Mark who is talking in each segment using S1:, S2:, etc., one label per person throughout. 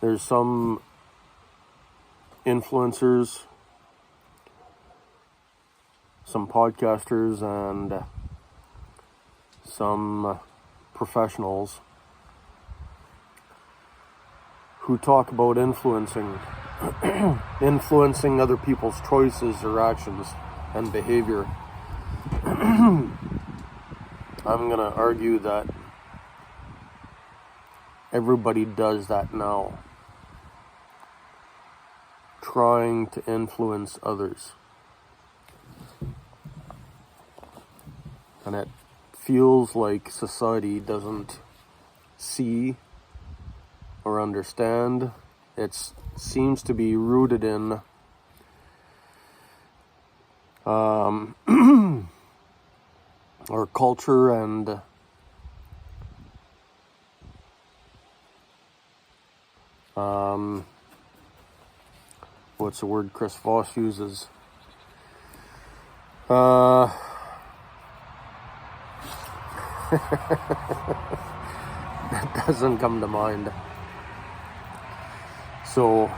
S1: There's some influencers, some podcasters, and some professionals who talk about influencing other people's choices or actions and behavior. I'm going to argue that everybody does that now, trying to influence others. And it feels like society doesn't see or understand. It seems to be rooted in our culture and what's the word Chris Voss uses? That doesn't come to mind. So,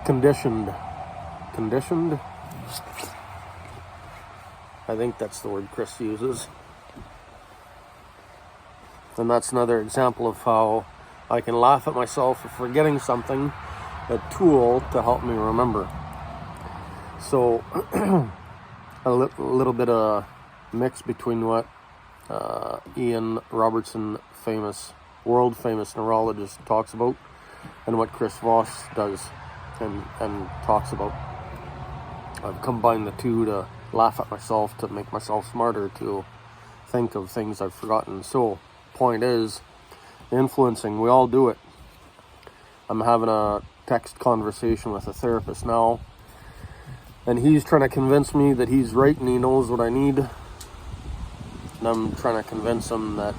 S1: conditioned. I think that's the word Chris uses. And that's another example of how I can laugh at myself for forgetting something, a tool to help me remember. So, a little bit of mix between what Ian Robertson, world famous neurologist, talks about and what Chris Voss does and talks about. I've combined the two to laugh at myself, to make myself smarter, to think of things I've forgotten. So, point is, influencing, we all do it. I'm having a text conversation with a therapist now, and he's trying to convince me that he's right and he knows what I need. And I'm trying to convince him that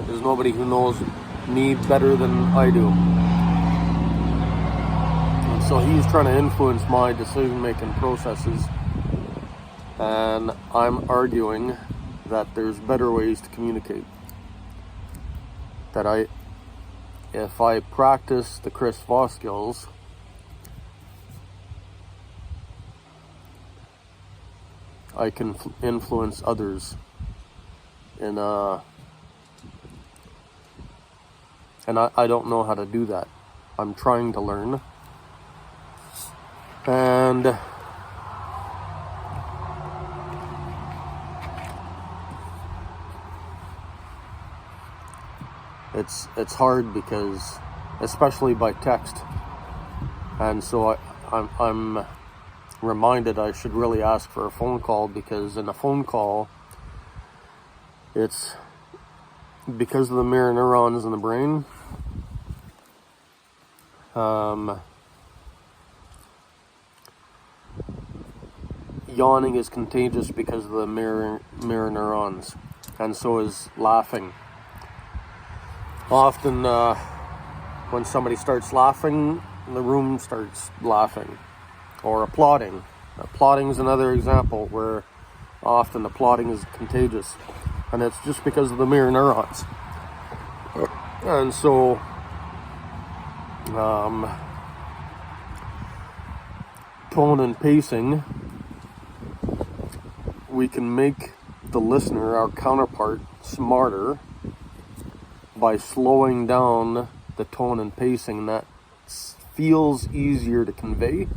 S1: there's nobody who knows me better than I do. And so he's trying to influence my decision-making processes. And I'm arguing that there's better ways to communicate. That if I practice the Chris Voss skills, I can influence others and I don't know how to do that. I'm trying to learn, and it's hard because, especially by text, and so I'm reminded I should really ask for a phone call, because in a phone call, it's because of the mirror neurons in the brain. Yawning is contagious because of the mirror neurons, and so is laughing. Often, when somebody starts laughing, the room starts laughing, or applauding. Applauding is another example where often applauding is contagious, and it's just because of the mirror neurons. And so, tone and pacing, we can make the listener, our counterpart, smarter by slowing down the tone and pacing that feels easier to convey,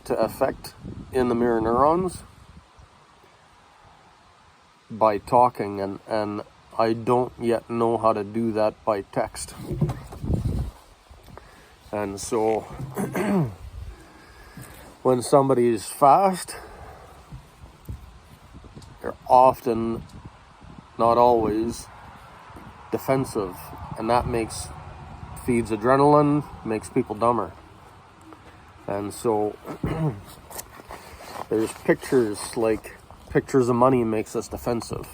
S1: to affect in the mirror neurons by talking, and I don't yet know how to do that by text. And so when somebody is fast, they're often, not always, defensive, and that feeds adrenaline, makes people dumber. And so there's pictures of money makes us defensive.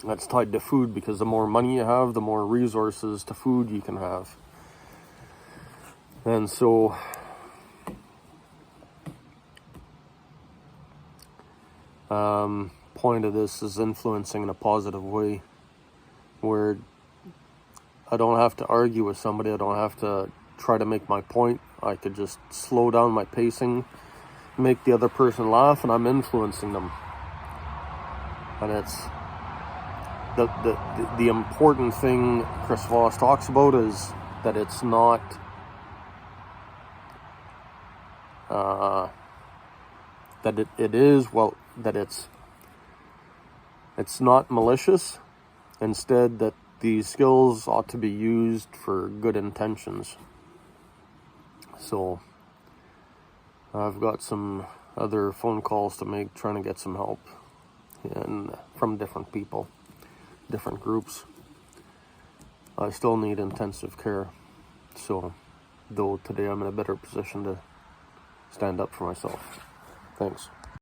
S1: That's tied to food, because the more money you have, the more resources to food you can have. And so point of this is influencing in a positive way. where I don't have to argue with somebody. I don't have to try to make my point. I could just slow down my pacing, make the other person laugh, and I'm influencing them. And it's the important thing Chris Voss talks about is that it's not it's not malicious. Instead, that these skills ought to be used for good intentions. So I've got some other phone calls to make, trying to get some help and from different people, different groups. I still need intensive care. So, though today I'm in a better position to stand up for myself. Thanks.